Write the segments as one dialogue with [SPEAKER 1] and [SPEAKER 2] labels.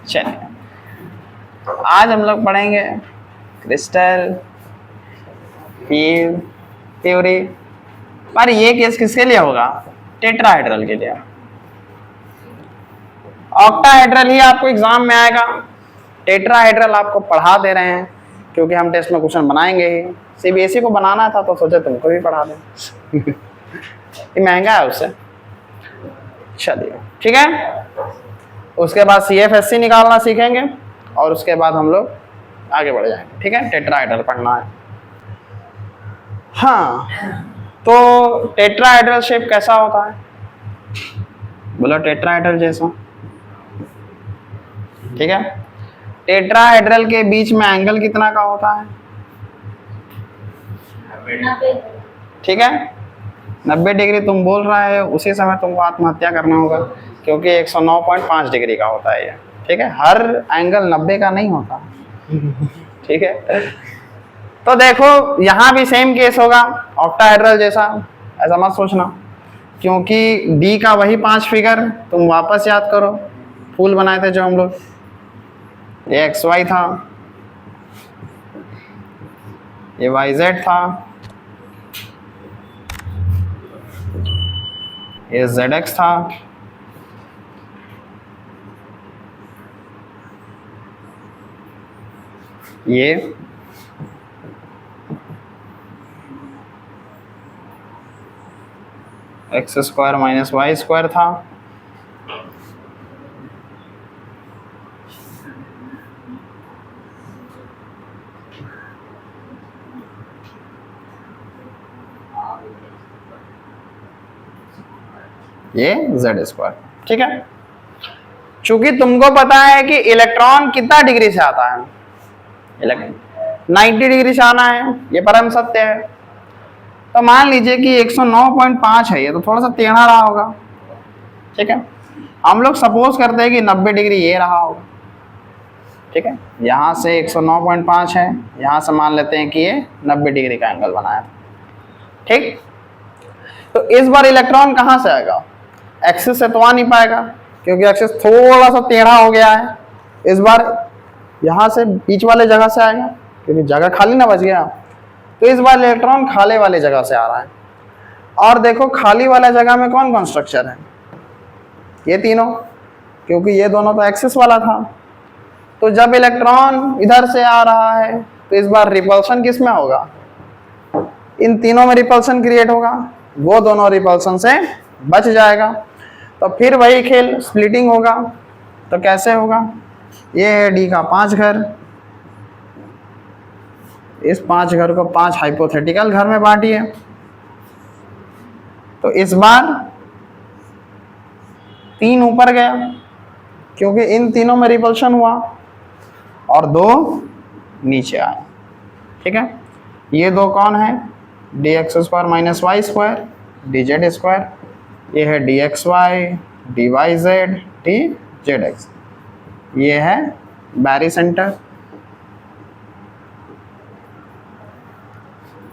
[SPEAKER 1] चलिए आज हम लोग पढ़ेंगे क्रिस्टल फील्ड थ्योरी, पर ये केस किसके लिए होगा? टेट्राहेड्रल के लिए। ऑक्टाहेड्रल ही आपको एग्जाम में आएगा, टेट्राहेड्रल आपको पढ़ा दे रहे हैं क्योंकि हम टेस्ट में क्वेश्चन बनाएंगे ही। सीबीएसई को बनाना था तो सोचे तुमको भी पढ़ा दें। ये महंगा है उससे। चलिए ठीक है, उसके बाद CFSC निकालना सीखेंगे और उसके बाद हम लोग आगे बढ़ जाएंगे। ठीक है, टेट्राहेड्रल पढ़ना है। हाँ, तो टेट्राहेड्रल शेप कैसा होता है? बोलो टेट्राहेड्रल जैसा। ठीक है, टेट्राहेड्रल के बीच में एंगल कितना का होता है? ठीक है, 90 डिग्री तुम बोल रहे हो, उसी समय तुमको आत्महत्या करना होगा क्योंकि 109.5 डिग्री का होता है ये। ठीक है, हर एंगल 90 का नहीं होता। ठीक है, तो देखो यहाँ भी सेम केस होगा ऑक्टाहेड्रल जैसा, ऐसा मत सोचना क्योंकि डी का वही 5 फिगर तुम वापस याद करो, फूल बनाए थे जो हम लोग। ये XY था, ये YZ था, ये ZX था, ये x² - y² था, ये Z²। ठीक है, चूंकि तुमको पता है कि इलेक्ट्रॉन कितना डिग्री से आता है, 90 डिग्री से आना है, ये परम सत्य है। तो मान लीजिए कि 109.5 है, ये तो थोड़ा सा टेढ़ा रहा होगा। ठीक है, हम लोग सपोज करते हैं कि 90 डिग्री ये रहा होगा। ठीक है, यहाँ से 109.5 है, यहाँ से मान लेते हैं कि ये 90 डिग्री का एंगल बनाया। ठीक, तो इस बार इलेक्ट्रॉन कहाँ से आएगा? एक्सिस से तो आ नहीं पाएगा क्योंकि एक्सिस थोड़ा सा टेढ़ा हो गया है। इस बार यहाँ से बीच वाले जगह से आएगा क्योंकि जगह खाली ना बच गया। तो इस बार इलेक्ट्रॉन खाली वाले जगह से आ रहा है। और देखो खाली वाला जगह में कौन कौन स्ट्रक्चर है? ये तीनों, क्योंकि ये दोनों तो एक्सिस वाला था। तो जब इलेक्ट्रॉन इधर से आ रहा है तो इस बार रिपल्सन किस में होगा? इन तीनों में रिपल्सन क्रिएट होगा, वो दोनों रिपल्सन से बच जाएगा। तो फिर वही खेल, स्प्लिटिंग होगा। तो कैसे होगा? ये है डी का 5 घर, इस 5 घर को 5 हाइपोथेटिकल घर में बांटिए। तो इस बार 3 ऊपर गया क्योंकि इन तीनों में रिपल्शन हुआ और 2 नीचे आए। ठीक है, ये 2 कौन है? dx² - y², dz²। ये है dxy, dyz, dzx। ये है बैरी सेंटर।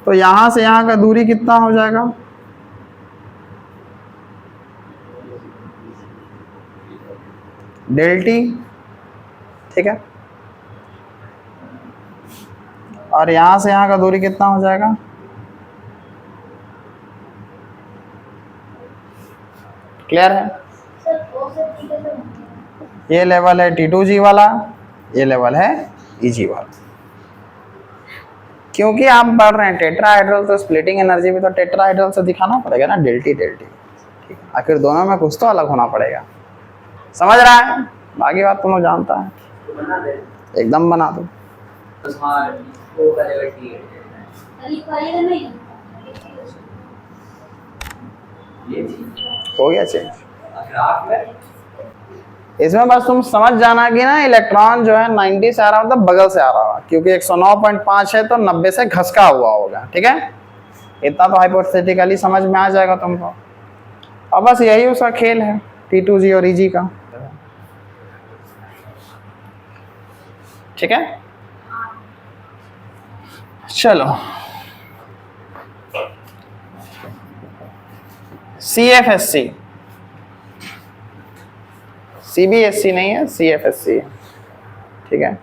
[SPEAKER 1] तो यहां से यहां का दूरी कितना हो जाएगा? ∆T। ठीक है, और यहां से यहां का दूरी कितना हो जाएगा? क्लियर है? ये लेवल है T2G वाला, ये लेवल है EG वाला। क्योंकि आप पढ़ रहे हैं टेट्राहेड्रल, तो स्प्लिटिंग एनर्जी भी तो टेट्राहेड्रल से दिखाना पड़ेगा ना, ∆T ∆T। ठीक, आखिर दोनों में कुछ तो अलग होना पड़ेगा। समझ रहा है? बाकी बात तुम लोग जानता है, एकदम बना दो। हो गया चेंज। इसमें बस तुम समझ जाना कि ना इलेक्ट्रॉन जो है 90 से आ रहा मतलब बगल से आ रहा होगा, क्योंकि 109.5 है तो 90 से घसका हुआ होगा। ठीक है, इतना तो हाइपोथेटिकली समझ में आ जाएगा तुमको। और बस यही उसका खेल है T2G और EG का। ठीक है, चलो CFSC, CBSC नहीं है, CFSC है। ठीक है।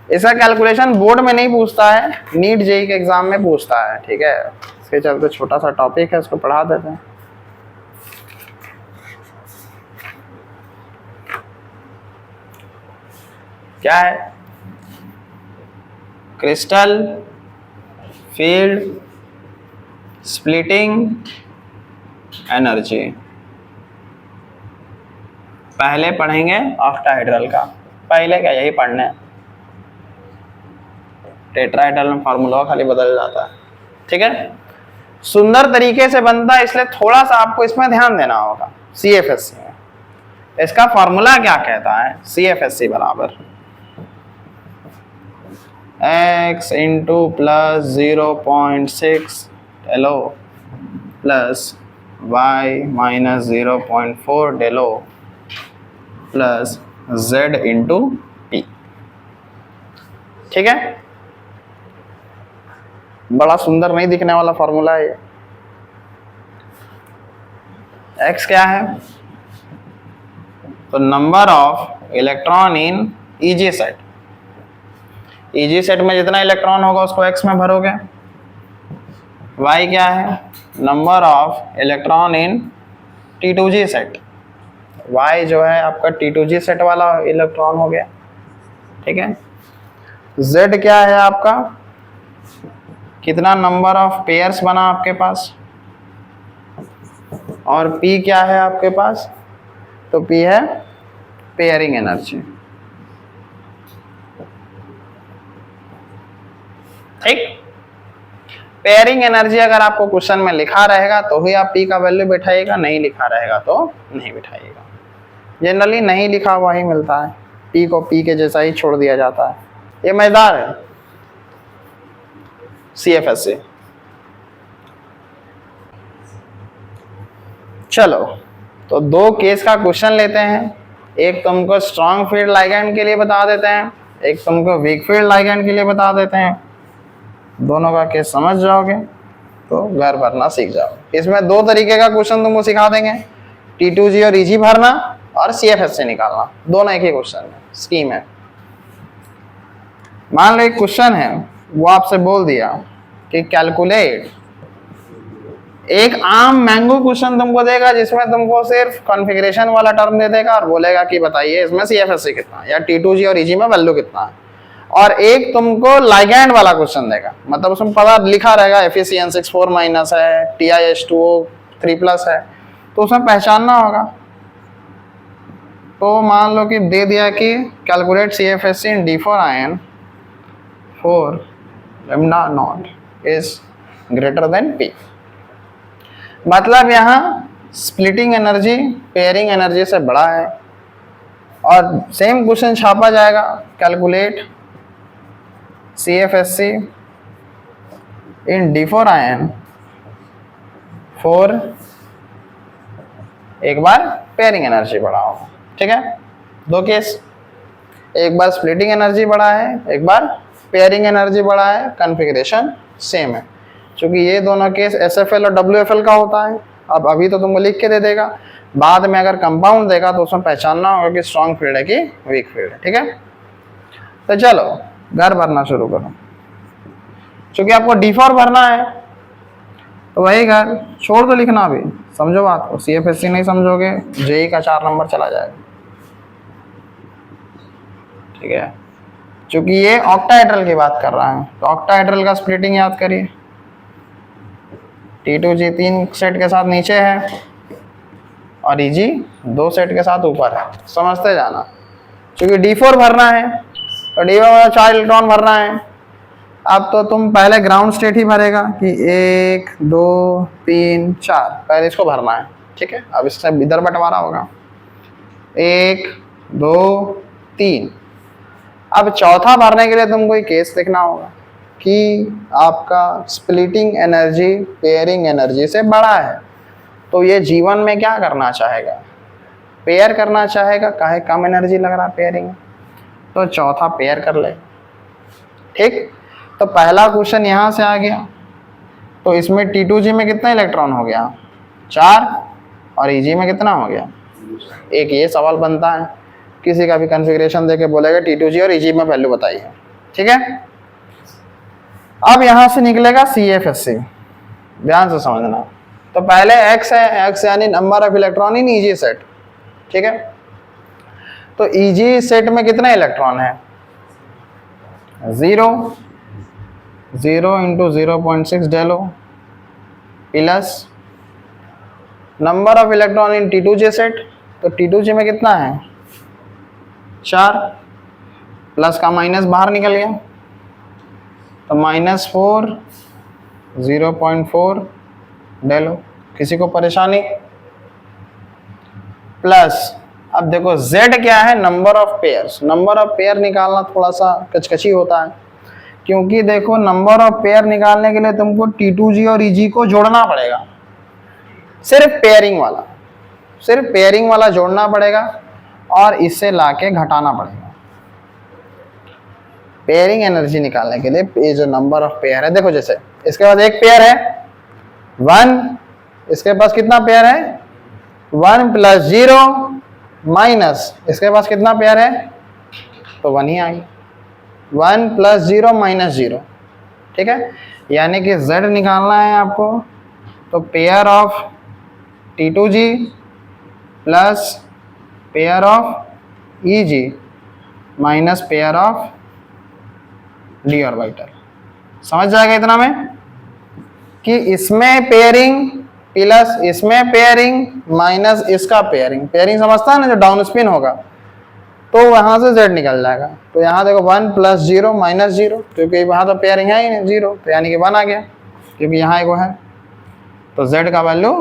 [SPEAKER 1] इसका कैलकुलेशन बोर्ड में नहीं पूछता है, नीट जेई के एग्जाम में पूछता है, ठीक है। इसके चलते छोटा सा टॉपिक है, उसको पढ़ा देते हैं। क्या है? Crystal field splitting energy. पहले पढ़ेंगे ऑक्टाहेड्रल का, पहले क्या यही पढ़ने हैं। टेट्राहेड्रल में फार्मूला खाली बदल जाता है, ठीक है। सुंदर तरीके से बनता है, इसलिए थोड़ा सा आपको इसमें ध्यान देना होगा। CFSC में इसका फार्मूला क्या कहता है? CFSC बराबर x इंटू प्लस 0.6 डेलो प्लस y माइनस 0.4 डेलो प्लस z इंटू p, ठीक है। बड़ा सुंदर नहीं दिखने वाला फॉर्मूला है ये। x क्या है? तो number of electron in EG set. EG set में जितना इलेक्ट्रॉन होगा उसको x में भरोगे। y क्या है? Number of electron in T2G set. y जो है आपका T2G सेट वाला इलेक्ट्रॉन हो गया, ठीक है। z क्या है आपका? कितना नंबर ऑफ पेयर्स बना आपके पास, और p क्या है आपके पास? तो p है पेयरिंग एनर्जी, ठीक। पेयरिंग एनर्जी अगर आपको क्वेश्चन में लिखा रहेगा तो ही आप p का वैल्यू बैठाइएगा, नहीं लिखा रहेगा तो नहीं बैठाइएगा। जनरली नहीं लिखा हुआ ही मिलता है, p को p के जैसा ही छोड़ दिया जाता है। ये मजेदार है CFSC। चलो तो दो केस का क्वेश्चन लेते हैं। एक तुमको स्ट्रॉन्ग फील्ड लाइगैंड के लिए बता देते हैं, एक तुमको वीक फील्ड लाइगैंड के लिए बता देते हैं। दोनों का केस समझ जाओगे तो घर भरना सीख जाओगे। इसमें दो तरीके का क्वेश्चन तुमको सिखा देंगे, T2G और EG भरना और CFSC निकालना, दोनों एक ही क्वेश्चन में स्कीम है। मान लो एक क्वेश्चन है, वो आपसे बोल दिया कि कैलकुलेट, एक आम मैंगो क्वेश्चन तुमको देगा जिसमें तुमको सिर्फ कॉन्फ़िगरेशन वाला टर्म दे देगा और बोलेगा कि बताइए इसमें CFSC कितना है या T2G और EG में वैल्यू कितना है। और एक तुमको लाइगैंड वाला क्वेश्चन देगा, मतलब उसमें पता लिखा रहेगा FeCN6 माइनस है, TiH2O 3+ है, तो उसमें पहचानना होगा। तो मान लो कि दे दिया कि calculate CFSC in D4 4 lambda not is greater than P। मतलब यहाँ स्प्लिटिंग एनर्जी पेयरिंग एनर्जी से बड़ा है। और सेम क्वेश्चन छापा जाएगा, कैलकुलेट CFSC इन D4 4, एक बार पेयरिंग एनर्जी बढ़ा होगा, ठीक है। दो केस, एक बार स्प्लिटिंग एनर्जी बढ़ा है, एक बार पेयरिंग एनर्जी बढ़ा है, कॉन्फ़िगरेशन सेम है। क्योंकि ये दोनों केस SFL और WFL का होता है। अब अभी तो तुमको लिख के दे देगा, बाद में अगर कंपाउंड देगा तो उसमें पहचानना होगा कि स्ट्रॉन्ग फील्ड है कि वीक फील्ड है, ठीक है। तो चलो घर भरना शुरू करो। क्योंकि आपको D4 भरना है तो वही घर छोड़ दो लिखना, अभी समझो बात को। CFSC नहीं समझोगे जेई का 4 नंबर चला जाएगा, ठीक है। क्योंकि ये ऑक्टाहेड्रल की बात कर रहा है, तो ऑक्टाहेड्रल का स्प्लिटिंग याद करिए। T2G 3 सेट के साथ नीचे है और EG 2 सेट के साथ ऊपर है, समझते जाना। क्योंकि D4 भरना है तो D4 में 4 इलेक्ट्रॉन भरना है। अब तो तुम पहले ग्राउंड स्टेट ही भरेगा कि 1 2 3 4, पहले इसको भरना है, ठीक है। अब इससे इधर बंटवारा होगा 1 2 3। अब चौथा भरने के लिए तुमको एक केस लिखना होगा कि आपका स्प्लिटिंग एनर्जी पेयरिंग एनर्जी से बड़ा है, तो ये जीवन में क्या करना चाहेगा? पेयर करना चाहेगा। काहे कम एनर्जी लग रहा पेयरिंग, तो चौथा पेयर कर ले, ठीक। तो पहला क्वेश्चन यहाँ से आ गया, तो इसमें T2G में कितना इलेक्ट्रॉन हो गया? 4, और Eg में कितना हो गया। एक ये सवाल बनता है, किसी का भी कॉन्फ़िगरेशन देके बोलेगा T2G और Eg में वैल्यू बताइए, ठीक है। अब यहां से निकलेगा CFSC, ध्यान से समझना। तो पहले x है, x यानी number of electron in Eg set, ठीक है। तो Eg सेट में कितने इलेक्ट्रॉन है, 0 into 0.6 Delo plus number of electron in T2G set, तो T2G में कितना है 4, प्लस का माइनस बाहर निकल गया, तो -4 0.4 डेलो, किसी को परेशानी। प्लस अब देखो Z क्या है, number of pairs. Number of pair निकालना थोड़ा सा कचकची होता है, क्योंकि देखो नंबर ऑफ पेयर निकालने के लिए तुमको T2G और Eg को जोड़ना पड़ेगा, सिर्फ पेयरिंग वाला जोड़ना पड़ेगा और इससे लाके घटाना पड़ेगा। पेयरिंग एनर्जी निकालने के लिए ये जो नंबर ऑफ पेयर है, देखो जैसे इसके पास एक पेयर है 1, इसके पास कितना पेयर है 1 + 0 माइनस इसके पास कितना पेयर है, तो 1 ही आई, 1 + 0 - 0, ठीक है। यानी कि Z निकालना है आपको, तो pair of T2G plus pair of Eg minus pair of d orbital. समझ जाएगा इतना में कि इसमें पेयरिंग प्लस इसमें पेयरिंग माइनस इसका पेयरिंग, पेयरिंग समझता है ना, जो डाउन स्पिन होगा, तो वहां से Z निकल जाएगा। तो यहाँ देखो 1 + 0 - 0, क्योंकि वहां तो पेयरिंग है ही नहीं 0, तो यानी कि 1 आ गया, क्योंकि यहाँ एक वो है, तो Z का वैल्यू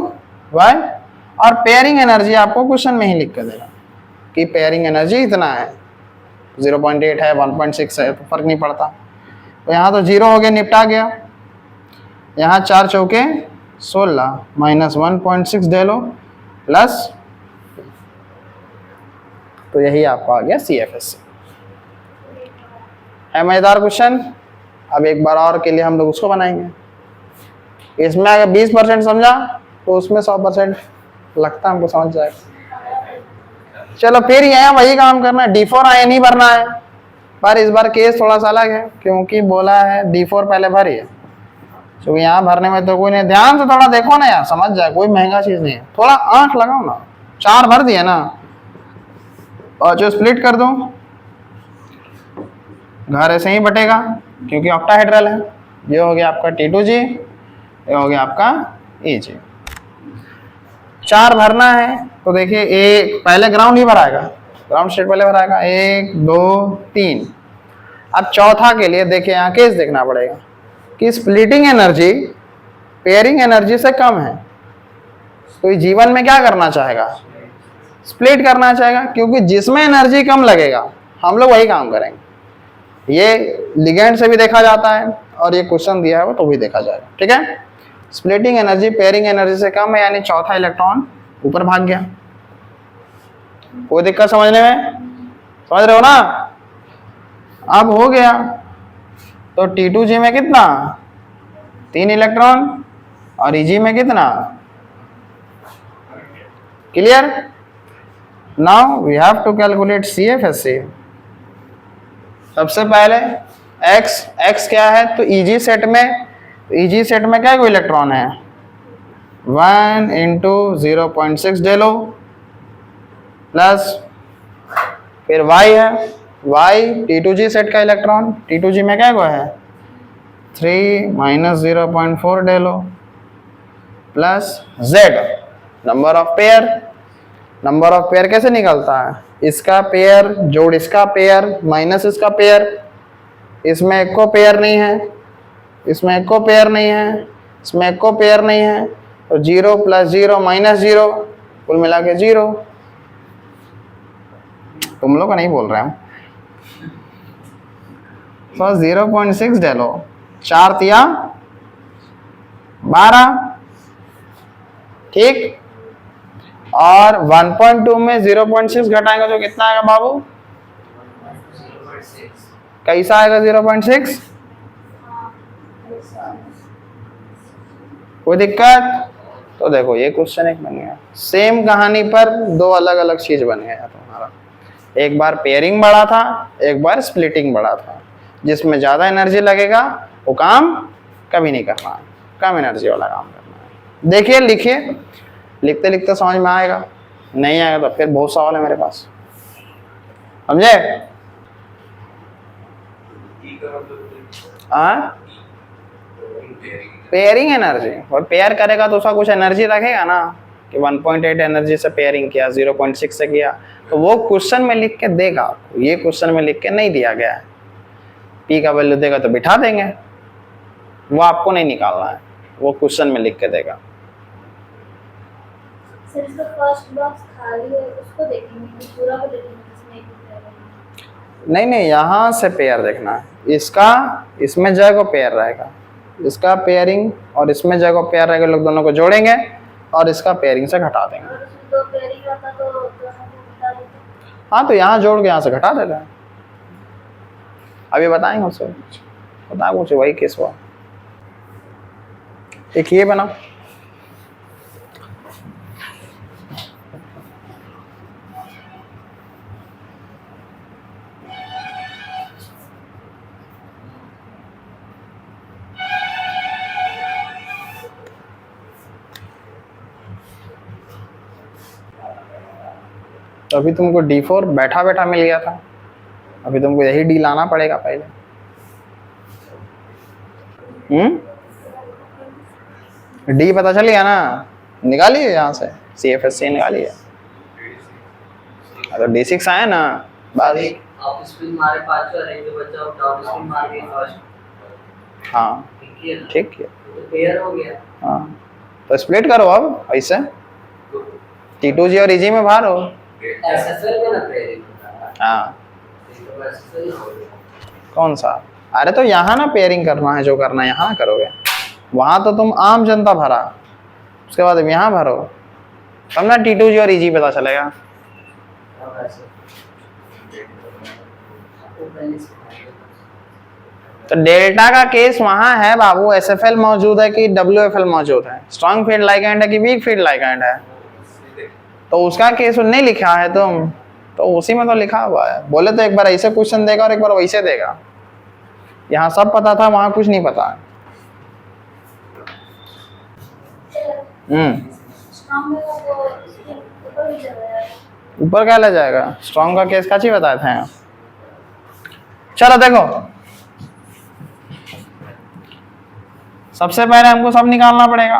[SPEAKER 1] 1। और पेयरिंग एनर्जी आपको क्वेश्चन में ही लिख कर देगा कि पेयरिंग एनर्जी इतना है, 0.8 है 1.6 है, तो फर्क नहीं पड़ता। तो यहाँ तो 0 हो गया, निपटा गया। यहाँ 4 चौके 16 माइनस 1.6 डेलो प्लस, तो यही आपको आ गया CFSC। है मजेदार क्वेश्चन। अब एक बार और के लिए हम लोग उसको बनाएंगे। इसमें अगर 20% समझा तो उसमें 100% लगता है हमको समझ जाएगा। चलो फिर यहाँ वही काम करना है, D4 आया नहीं भरना है, पर इस बार केस थोड़ा सा अलग है, क्योंकि बोला है D4 पहले भरिए, क्योंकि यहाँ भरने में तो कोई नहीं। ध्यान से थोड़ा देखो ना यार, समझ जाए, कोई महंगा चीज नहीं है, थोड़ा आंख लगाओ ना। 4 भर दिए ना, और जो स्प्लिट कर दो, घर ऐसे ही बटेगा, क्योंकि ऑक्टाहेड्रल है। ये हो गया आपका T2G, ये हो गया आपका Eg। 4 भरना है, तो देखिए एक पहले ग्राउंड ही भराएगा, ग्राउंड स्टेट पहले भराएगा, 1 2 3। अब चौथा के लिए देखिए यहाँ केस देखना पड़ेगा कि स्प्लिटिंग एनर्जी पेयरिंग एनर्जी से कम है, तो जीवन में क्या करना चाहेगा, स्प्लिट करना चाहेगा, क्योंकि जिसमें एनर्जी कम लगेगा हम लोग वही काम करेंगे। ये लिगेंड से भी देखा जाता है, और ये क्वेश्चन दिया है वो तो भी देखा जाएगा, ठीक है। स्प्लिटिंग एनर्जी पेयरिंग एनर्जी से कम है, यानी चौथा इलेक्ट्रॉन ऊपर भाग गया। कोई दिक्कत समझने में, समझ रहे हो ना। अब हो गया, तो T2G में कितना 3 इलेक्ट्रॉन और Eg में कितना, clear. Now we have to calculate CFSC। सबसे पहले x क्या है, तो Eg सेट में क्या कोई इलेक्ट्रॉन है 1 × 0.6 डेलो प्लस, फिर y है, y T2G सेट का इलेक्ट्रॉन, T2G में क्या है 3 - 0.4 डेलो plus z number of pair. Number of pair कैसे निकलता है, इसका पेयर जोड़ इसका पेयर माइनस इसका पेयर, इसमें एक को पेयर नहीं है, इसमें एक को पेयर नहीं है, इसमें एक को पेयर नहीं है, तो 0 + 0 - 0 कुल मिला के 0। तुम लोग का नहीं बोल रहे हम, तो 0.6 डालो, 4 तिया 12, ठीक। और 1.2 में 0.6 घटाएंगे तो कितना आएगा बाबू, कैसा आएगा 0.6, कोई दिक्कत। तो देखो ये क्वेश्चन एक बन गया। सेम कहानी पर दो अलग अलग चीज बन गया तुम्हारा। एक बार पेयरिंग बड़ा था, एक बार स्प्लिटिंग बड़ा था। जिसमें ज्यादा एनर्जी लगेगा वो काम कभी नहीं करना है, कम एनर्जी वाला काम करना है। देखिए लिखिए, लिखते लिखते समझ में आएगा, नहीं आएगा तो फिर बहुत सवाल है मेरे पास, समझे? पेयरिंग एनर्जी, और पेयर करेगा तो उसका कुछ एनर्जी रखेगा ना कि 1.8 एनर्जी से पेयरिंग किया, 0.6 से किया, तो वो क्वेश्चन में लिख के देगा आपको। ये क्वेश्चन में लिख के नहीं दिया गया है। पी का वैल्यू देगा तो बिठा देंगे, वो आपको नहीं निकालना है, वो क्वेश्चन में लिख के देगा।
[SPEAKER 2] फर्स्ट बॉक्स खाली है उसको देखेंगे, पूरा को देखेंगे,
[SPEAKER 1] नहीं नहीं, यहाँ से पेयर देखना है। इसका इसमें जगह पेयर रहेगा, इसका पेयरिंग और इसमें जगह पेयर रहेगा, लोग दोनों को जोड़ेंगे और इसका पेयरिंग से घटा देंगे।
[SPEAKER 2] तो पेयरिंग रहता तो दोनों को घटा देते।
[SPEAKER 1] हाँ तो यहाँ जोड़ के यहाँ से घटा देते हैं। अभी बताएंगे उसको, बता कुछ वही केस हुआ। एक ये बना, तो अभी तुमको D4 बैठा बैठा मिल गया था, अभी तुमको यही D लाना पड़ेगा पहले। D पता चल गया ना, निकालिए यहाँ से, CFSC निकालिए। तो D6 आया ना, बस।
[SPEAKER 3] आप स्पिन मारे 5 और एक जो बचा डाउन स्पिन मार के फर्स्ट।
[SPEAKER 1] हाँ ठीक है,
[SPEAKER 3] तो पेयर हो गया।
[SPEAKER 1] हाँ तो स्प्लिट करो अब ऐसे, T2G और EG में बाहर हो।
[SPEAKER 3] SSL में ना पेयरिंग होता है।
[SPEAKER 1] हाँ
[SPEAKER 3] तो SSL हो गया।
[SPEAKER 1] कौन सा? अरे तो यहाँ ना पेयरिंग करना है, जो करना है यहाँ करोगे, वहाँ तो तुम आम जनता भरा, उसके बाद यहाँ भरो, तब ना T2G और EG पता चलेगा। तो डेल्टा का केस वहाँ है बाबू, SFL मौजूद है कि WFL मौजूद है, स्ट्रॉन्ग फील्ड लाइगैंड है कि वीक फील्ड लाइगैंड है, तो उसका केस नहीं लिखा है तुम, तो उसी में तो लिखा हुआ है। बोले तो एक बार ऐसे क्वेश्चन देगा और एक बार वैसे देगा, यहाँ सब पता था वहाँ कुछ नहीं पता है। ऊपर क्या ले जाएगा, स्ट्रॉन्ग का केस काची बताए थे। चलो देखो, सबसे पहले हमको सब निकालना पड़ेगा,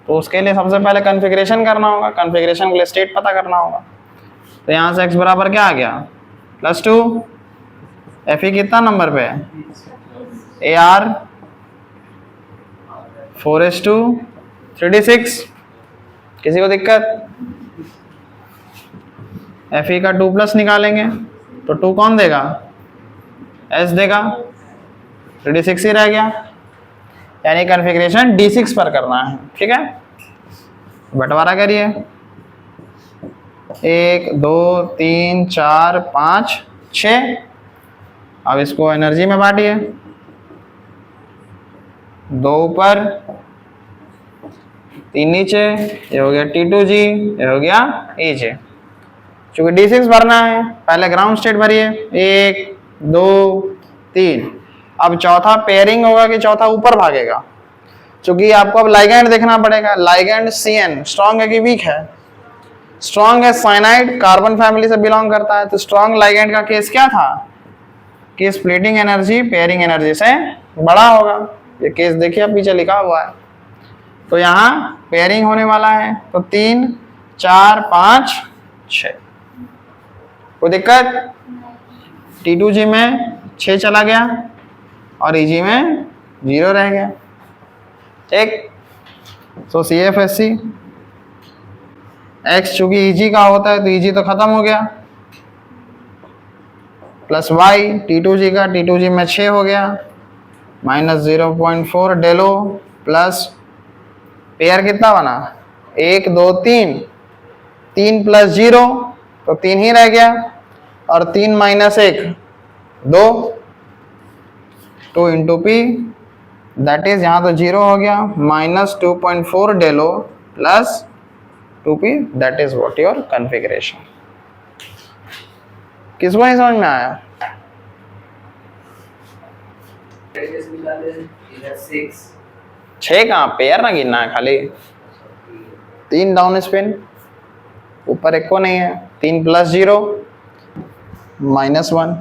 [SPEAKER 1] तो उसके लिए सबसे पहले कॉन्फ़िगरेशन करना होगा, कॉन्फ़िगरेशन के लिए स्टेट पता करना होगा। तो यहाँ से x बराबर क्या आ गया, +2, Fe कितना नंबर पे है, AR 4s2 3d6, किसी को दिक्कत? Fe का 2+ निकालेंगे तो 2 कौन देगा, S देगा, 3d6 ही रह गया, यानी कॉन्फ़िगरेशन D6 पर करना है। ठीक है, बंटवारा करिए, 1 2 3 4 5 6, अब इसको एनर्जी में बांटिए, 2 ऊपर 3 नीचे, ये हो गया T2G, ये हो गया EG। चूंकि D6 भरना है, पहले ग्राउंड स्टेट भरिए, 1 2 3। अब चौथा पेयरिंग होगा कि चौथा ऊपर भागेगा, क्योंकि आपको अब लाइगैंड देखना पड़ेगा। लाइगैंड CN स्ट्रॉन्ग है कि वीक है, स्ट्रॉन्ग है, साइनाइड कार्बन फैमिली से बिलोंग करता है, तो स्ट्रॉन्ग लाइगैंड का केस क्या था कि स्प्लिटिंग एनर्जी पेयरिंग एनर्जी से बड़ा होगा। ये केस देखिए अब पीछे लिखा हुआ है, तो यहाँ पेयरिंग होने वाला है, तो 3 4 5 6, कोई दिक्कत? T2G में 6 चला गया और EG में 0 रह गया। ठीक, सो CFSC X चूंकि EG का होता है तो EG तो खत्म हो गया, प्लस Y T2G का, T2G में 6 हो गया, -0.4 डेलो प्लस पेयर कितना बना, 1 2 3, 3 + 0 तो 3 ही रह गया, और 3 - 1 2, 2 × P दैट इज यहाँ तो 0 हो गया, -2.4 del O plus 2p, that is what your configuration. किसको नहीं समझ में आया?
[SPEAKER 3] इधर 6
[SPEAKER 1] 6 कहाँ, पेयर ना गिनना है खाली, 3 डाउन स्पिन, ऊपर एक को नहीं है, 3 + 0 -1,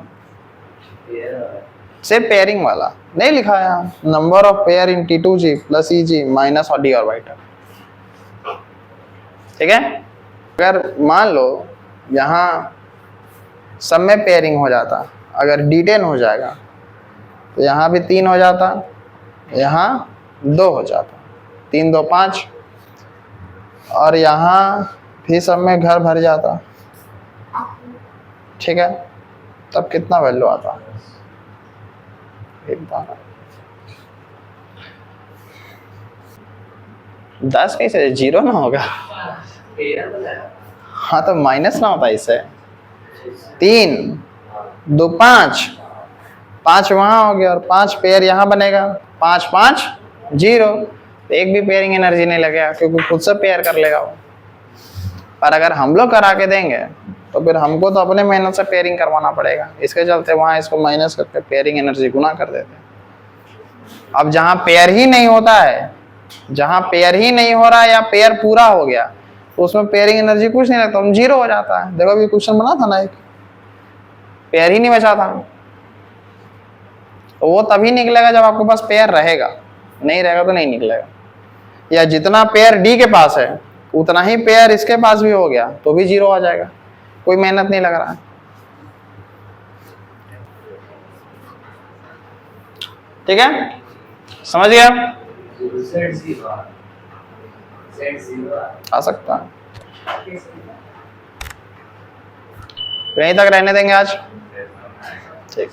[SPEAKER 1] सिर्फ पेयरिंग वाला नहीं लिखा है, number of pair in T2G + EG minus और डी ऑर्बिटल। ठीक है, अगर मान लो यहाँ सब में पेयरिंग हो जाता, अगर D10 हो जाएगा तो यहाँ भी 3 हो जाता, यहाँ 2 हो जाता, 3 2 5, और यहाँ भी सब में घर भर जाता। ठीक है, तब कितना वैल्यू आता? 10 कैसे, 0 ना होगा? हाँ तो माइनस ना होता इससे, 3 2 5, 5 वहाँ हो गया और 5 पेयर यहाँ बनेगा, 5 5 0, एक भी पेयरिंग एनर्जी नहीं लगेगा क्योंकि खुद से पेयर कर लेगा वो। पर अगर हम लोग करा के देंगे तो फिर हमको तो अपने मेहनत से पेयरिंग करवाना पड़ेगा, इसके चलते वहाँ इसको माइनस करके पेयरिंग एनर्जी गुना कर देते हैं। अब जहाँ पेयर ही नहीं होता है, जहाँ पेयर ही नहीं हो रहा है या पेयर पूरा हो गया तो उसमें पेयरिंग एनर्जी कुछ नहीं लगता, 0 हो जाता है। देखो अभी क्वेश्चन बना था ना, एक पेयर ही नहीं बचा था, तो वो तभी निकलेगा जब आपके पास पेयर रहेगा, नहीं रहेगा तो नहीं निकलेगा। या जितना पेयर डी के पास है उतना ही पेयर इसके पास भी हो गया तो भी 0 आ जाएगा, कोई मेहनत नहीं लग रहा है। ठीक है, समझ गया? आ सकता है, यहीं तक रहने देंगे आज। ठीक।